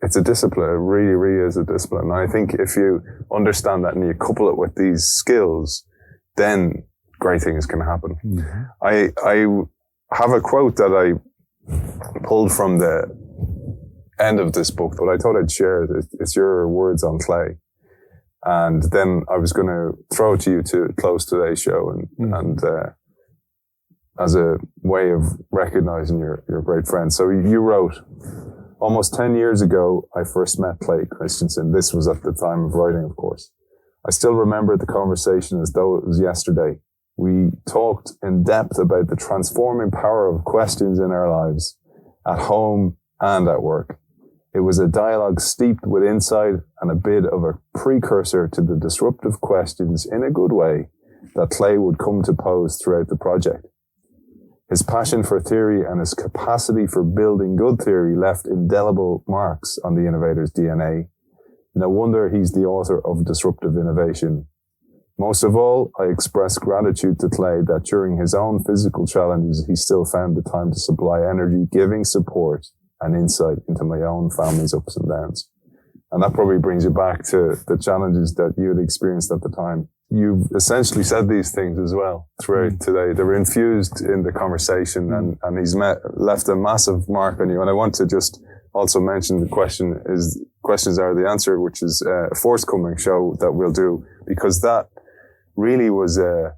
It's a discipline. It really, really is a discipline. And I think if you understand that and you couple it with these skills, then great things can happen. Mm-hmm. I have a quote that I pulled from the end of this book that I thought I'd share. It's your words on Clay. And then I was going to throw it to you to close today's show and as a way of recognizing your great friend. So you wrote, almost 10 years ago, I first met Clayton Christensen. This was at the time of writing, of course. I still remember the conversation as though it was yesterday. We talked in depth about the transforming power of questions in our lives, at home and at work. It was a dialogue steeped with insight and a bit of a precursor to the disruptive questions in a good way that Clay would come to pose throughout the project. His passion for theory and his capacity for building good theory left indelible marks on the innovator's DNA. No wonder he's the author of Disruptive Innovation. Most of all, I express gratitude to Clay that during his own physical challenges, he still found the time to supply energy, giving support and insight into my own family's ups and downs. And that probably brings you back to the challenges that you had experienced at the time. You've essentially said these things as well throughout today. They were infused in the conversation and he's left a massive mark on you. And I want to just also mention the questions are the answer, which is a forthcoming show that we'll do, because that really was a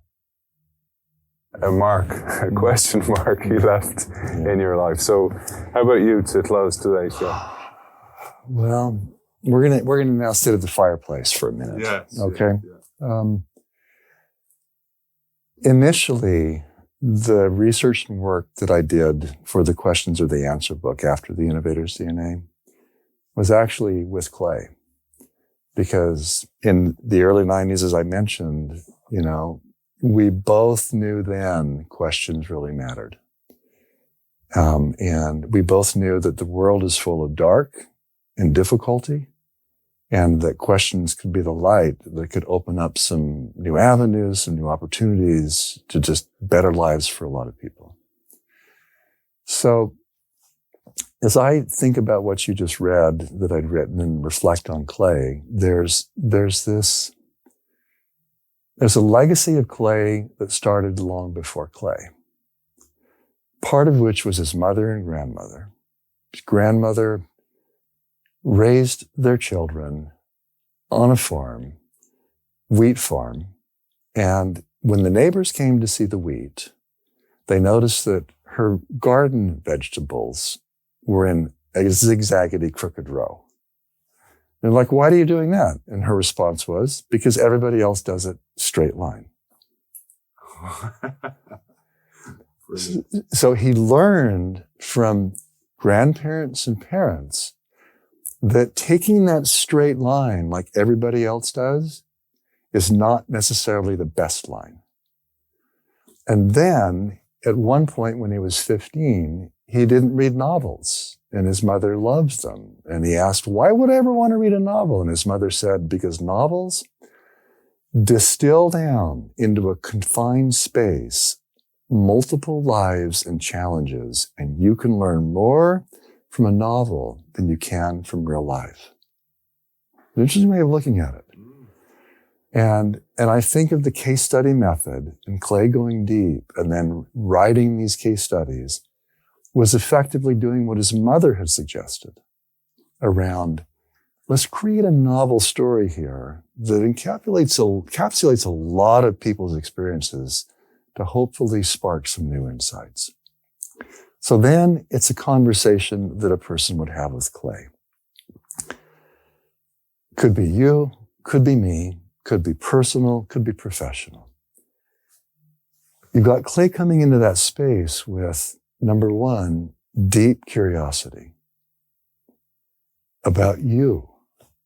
question mark he left in your life. So how about you to close today's show? Well, we're gonna now sit at the fireplace for a minute. Yes. Okay. Yeah. Initially, the research and work that I did for the Questions or the Answer book after the Innovator's DNA was actually with Clay. Because in the early 90s, as I mentioned, we both knew then questions really mattered. And we both knew that the world is full of dark and difficulty, and that questions could be the light that could open up some new avenues, some new opportunities to just better lives for a lot of people. So as I think about what you just read that I'd written and reflect on Clay, there's a legacy of Clay that started long before Clay. Part of which was his mother and grandmother. His grandmother raised their children on a farm, wheat farm, and when the neighbors came to see the wheat, they noticed that her garden vegetables were in a zigzaggedy crooked row. They're like, why are you doing that? And her response was, because everybody else does it straight line. So he learned from grandparents and parents that taking that straight line like everybody else does is not necessarily the best line. And then at one point when he was 15, he didn't read novels and his mother loves them. And he asked, why would I ever want to read a novel? And his mother said, because novels distill down into a confined space multiple lives and challenges, and you can learn more from a novel than you can from real life. An interesting way of looking at it. And I think of the case study method and Clay going deep and then writing these case studies was effectively doing what his mother had suggested around, let's create a novel story here that encapsulates a lot of people's experiences to hopefully spark some new insights. So then it's a conversation that a person would have with Clay. Could be you, could be me, could be personal, could be professional. You got Clay coming into that space with, number one, deep curiosity about you,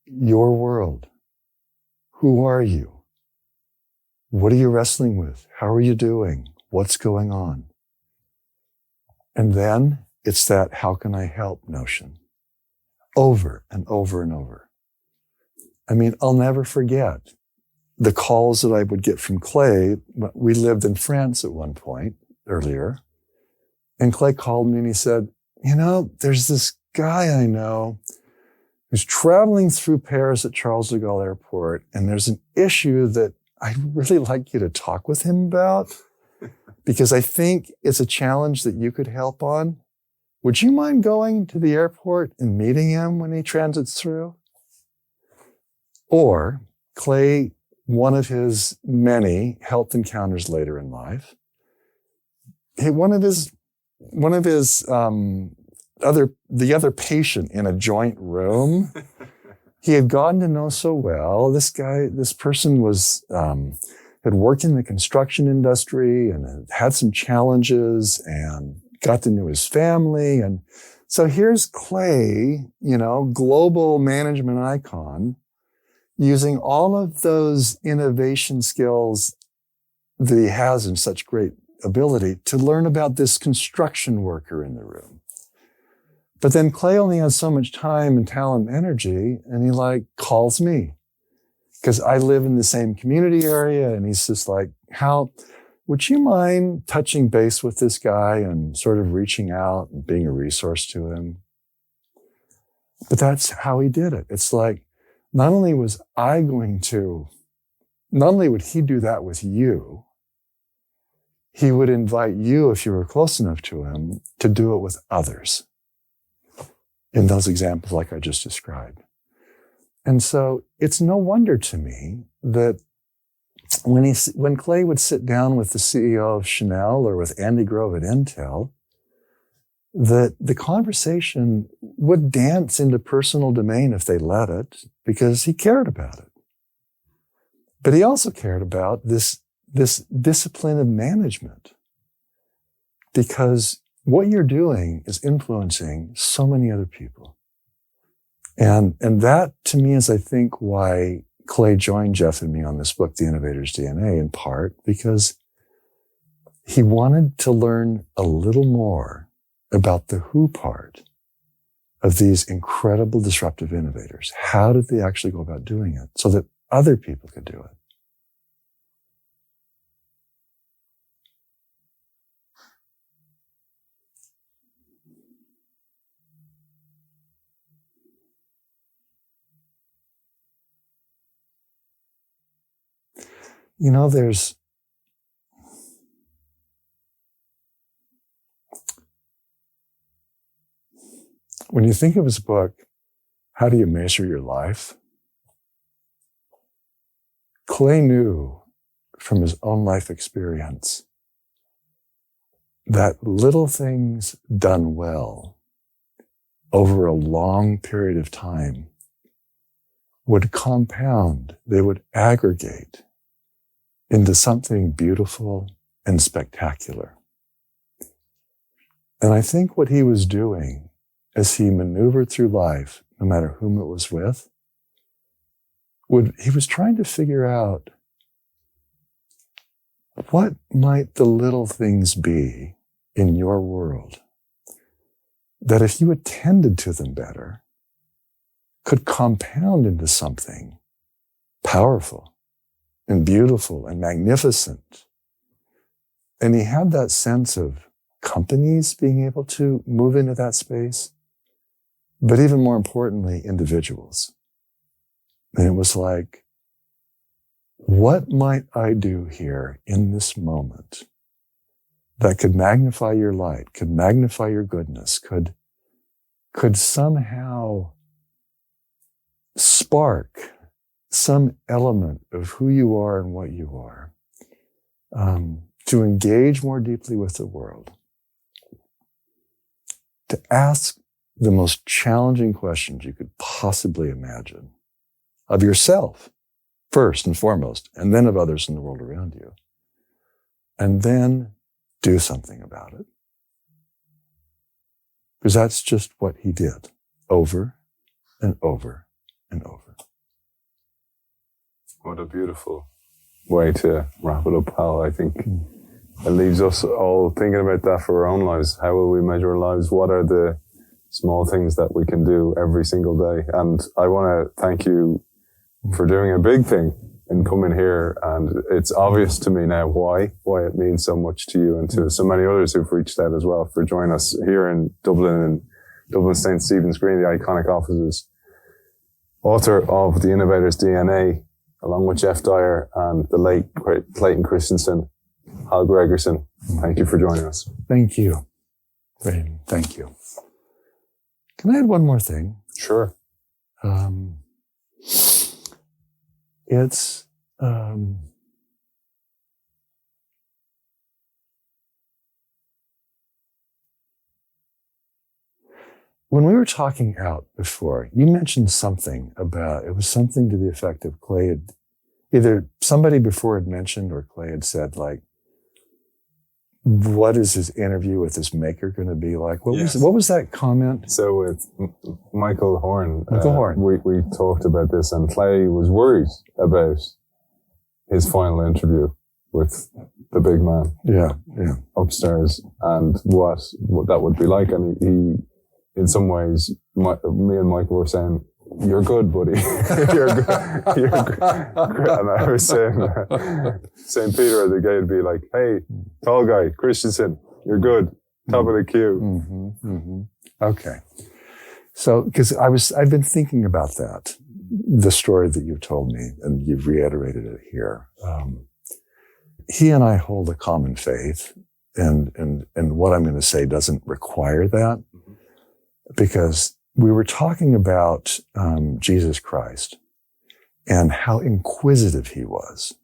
your world. Who are you? What are you wrestling with? How are you doing? What's going on? And then it's that how can I help notion over and over and over. I mean, I'll never forget the calls that I would get from Clay. We lived in France at one point earlier, and Clay called me and he said, there's this guy I know who's traveling through Paris at Charles de Gaulle Airport, and there's an issue that I'd really like you to talk with him about because I think it's a challenge that you could help on. Would you mind going to the airport and meeting him when he transits through? Or Clay, one of his many health encounters later in life, the other patient in a joint room, he had gotten to know so well. This person was had worked in the construction industry and had some challenges and got to know his family. And so here's Clay, global management icon, using all of those innovation skills that he has in such great ability to learn about this construction worker in the room. But then Clay only has so much time and talent and energy, and he calls me because I live in the same community area. And he's just like, Hal, would you mind touching base with this guy and sort of reaching out and being a resource to him? But that's how he did it. It's like, not only would he do that with you, he would invite you, if you were close enough to him, to do it with others in those examples like I just described. And so it's no wonder to me that when Clay would sit down with the CEO of Chanel or with Andy Grove at Intel, that the conversation would dance into personal domain if they let it, because he cared about it. But he also cared about this discipline of management, because what you're doing is influencing so many other people. And that, to me, is, I think, why Clay joined Jeff and me on this book, The Innovator's DNA, in part because he wanted to learn a little more about the who part of these incredible disruptive innovators. How did they actually go about doing it so that other people could do it? There's when you think of his book, How Do You Measure Your Life? Clay knew from his own life experience that little things done well over a long period of time would compound, they would aggregate into something beautiful and spectacular. And I think what he was doing as he maneuvered through life, no matter whom it was with, he was trying to figure out what might the little things be in your world that, if you attended to them better, could compound into something powerful and beautiful and magnificent. And he had that sense of companies being able to move into that space, but even more importantly, individuals. And it was like, what might I do here in this moment that could magnify your light, could magnify your goodness, could somehow spark some element of who you are and what you are, to engage more deeply with the world, to ask the most challenging questions you could possibly imagine of yourself, first and foremost, and then of others in the world around you, and then do something about it. Because that's just what he did over and over and over. What a beautiful way to wrap it up, Hal. I think it leaves us all thinking about that for our own lives. How will we measure our lives? What are the small things that we can do every single day? And I want to thank you for doing a big thing and coming here. And it's obvious to me now why it means so much to you and to so many others who've reached out as well, for joining us here in Dublin St. Stephen's Green, the iconic offices. Author of The Innovator's DNA, along with Jeff Dyer and the late Clayton Christensen, Hal Gregersen. Thank you for joining us. Thank you. Thank you. Can I add one more thing? Sure. It's when we were talking out before, you mentioned something about, it was something to the effect of Clay either somebody before had mentioned or Clay had said, like, what is his interview with his maker going to be like? What was that comment? So with Michael Horn, we talked about this, and Clay was worried about his final interview with the big man. Yeah. Upstairs, and what that would be like. And he in some ways, me and Michael were saying, "You're good, buddy. You're good. You're good." And I was saying, St. Peter at the gate would be like, "Hey, tall guy, Christensen, you're good. Top of the queue." Mm-hmm, mm-hmm. Okay. So, because I've been thinking about that, the story that you've told me, and you've reiterated it here. He and I hold a common faith, and what I'm going to say doesn't require that, because we were talking about Jesus Christ and how inquisitive he was.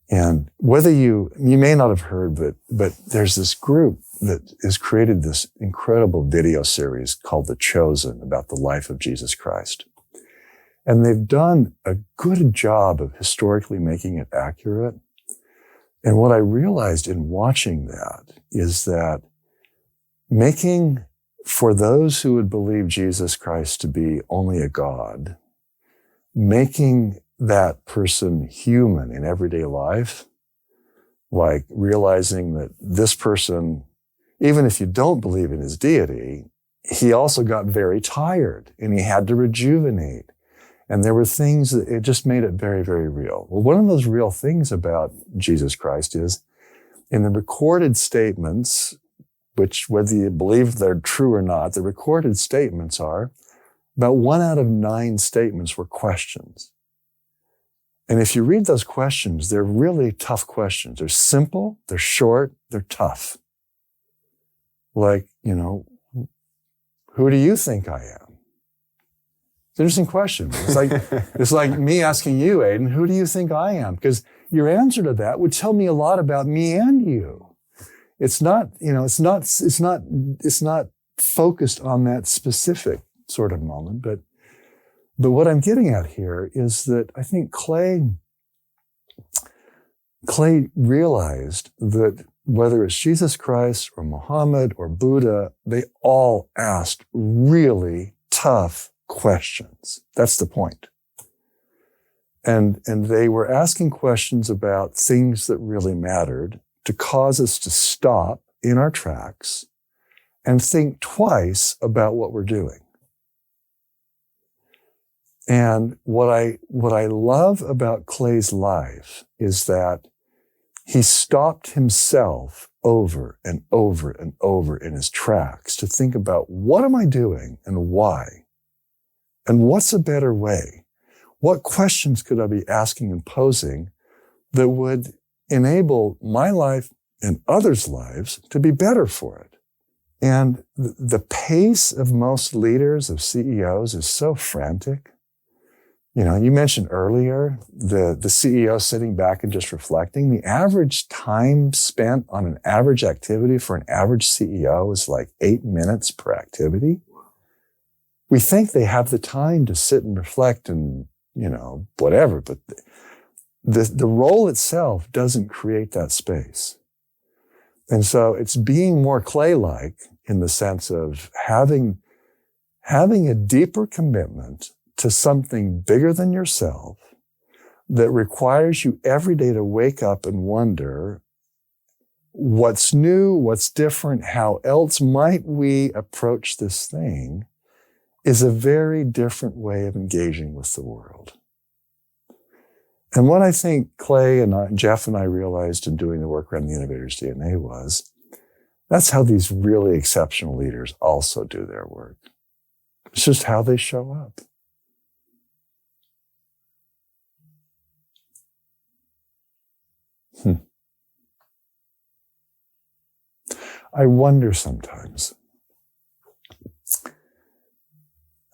And whether you may not have heard, but there's this group that has created this incredible video series called The Chosen about the life of Jesus Christ. And they've done a good job of historically making it accurate. And what I realized in watching that is that making, for those who would believe Jesus Christ to be only a God, making that person human in everyday life, like realizing that this person, even if you don't believe in his deity, he also got very tired and he had to rejuvenate. And there were things that it just made it very, very real. Well, one of those real things about Jesus Christ is in the recorded statements, which whether you believe they're true or not, the recorded statements are about 1 out of 9 statements were questions. And if you read those questions, they're really tough questions. They're simple, they're short, they're tough. Like, who do you think I am? It's an interesting question. It's like me asking you, Aidan, who do you think I am? Because your answer to that would tell me a lot about me and you. It's not focused on that specific sort of moment, but what I'm getting at here is that I think Clay realized that whether it's Jesus Christ or Muhammad or Buddha, they all asked really tough questions. That's the point. And they were asking questions about things that really mattered to cause us to stop in our tracks and think twice about what we're doing. And what I love about Clay's life is that he stopped himself over and over and over in his tracks to think about, what am I doing and why? And what's a better way? What questions could I be asking and posing that would enable my life and others' lives to be better for it? And the pace of most leaders, of CEOs, is so frantic. You mentioned earlier the CEO sitting back and just reflecting. The average time spent on an average activity for an average CEO is like 8 minutes per activity. We think they have the time to sit and reflect and, whatever, but the role itself doesn't create that space. And so it's being more Clay-like in the sense of having a deeper commitment to something bigger than yourself that requires you every day to wake up and wonder what's new, what's different, how else might we approach this thing, is a very different way of engaging with the world. And what I think Clay and Jeff and I realized in doing the work around the Innovator's DNA was, that's how these really exceptional leaders also do their work. It's just how they show up. I wonder sometimes,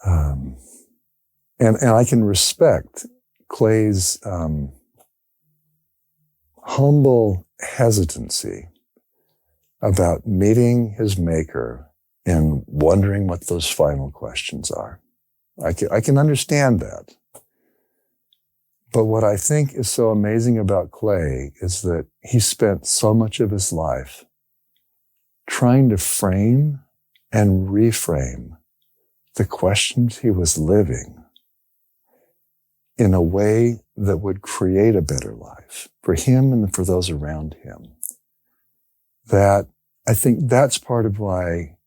and I can respect Clay's humble hesitancy about meeting his maker and wondering what those final questions are. I can understand that. But what I think is so amazing about Clay is that he spent so much of his life trying to frame and reframe the questions he was living in a way that would create a better life for him and for those around him. That I think that's part of why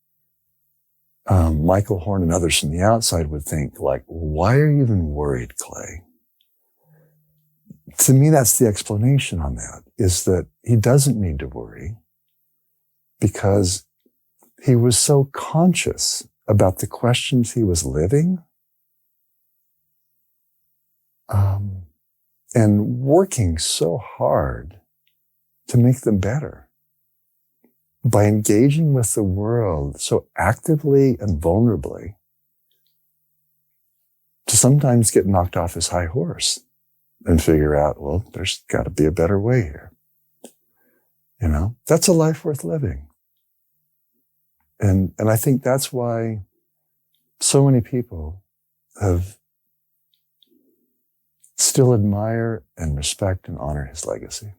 Michael Horn and others from the outside would think, like, why are you even worried, Clay? To me, that's the explanation on that, is that he doesn't need to worry because he was so conscious about the questions he was living and working so hard to make them better by engaging with the world so actively and vulnerably to sometimes get knocked off his high horse and figure out, well, there's got to be a better way here. You know, that's a life worth living. And I think that's why so many people have still admire and respect and honor his legacy.